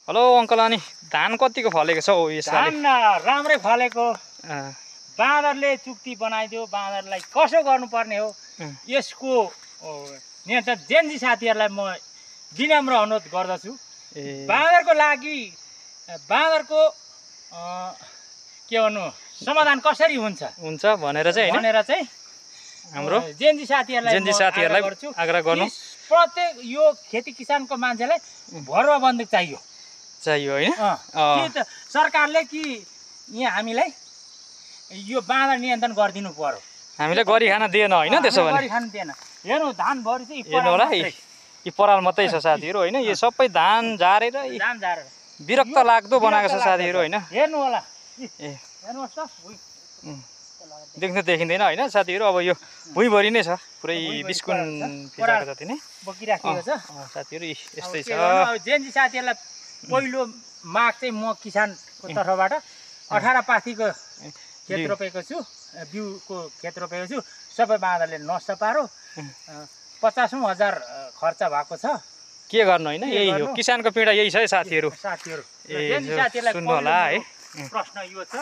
Hello uncle, अनि धान कतिको फलेको छ हौ यसपालि? धान राम्रै फलेको। अँ, बाँदरले चुक्ति बनाइदियो। बाँदरलाई कसो गर्नुपर्ने हो यसको नियन्त्रण जेन्जी साथीहरूलाई म विनम्र अनुरोध गर्दछु। ए बाँदरको लागि बाँदरको के भन्नु समाधान कसरी हुन्छ हुन्छ भनेर चाहिँ हैन भनेर चाहिँ हाम्रो जेन्जी साथीहरूलाई गर्छु। आग्रह गर्नु प्रत्येक यो खेती किसानको मान्छेलाई भरुवा बन्दुक चाहियो होइन। कि त सरकारले कि यहाँ हामीलाई यो बाँदर नियन्त्रण गरिदिनु पर्यो। हामीले गरी खान दिएन होइन, त्यसो भने गरी खानु दिएन। हेर्नु धान भरि चाहिँ हेर्नु होला यी पराल मात्रै छ साथीहरू होइन। यो सबै धान झारेर धान झारेर विरक्त लाग्दो बनाएको छ साथीहरू होइन। हेर्नु होला ए हेर्नुहोस् त देख्नु देखिँदैन होइन साथीहरू। अब यो भुइँभरि नै छ पुरै बिस्कुन फिजाको जति नै बोकिराखेको छ साथीहरू। यस्तै छ। जेन्जी साथीहरूलाई पहिलो माग चाहिँ म किसानको तर्फबाट 18 पाथीको खेत रोपेको छु, बिउको खेत रोपेको छु। सबै बाँदरले नष्ट पारो। 50,000 खर्च भएको छ। के गर्नु होइन, यही हो किसानको पीडा, यही छ है साथीहरू। साथीहरू ए सुन्नु होला है। प्रश्न यो छ।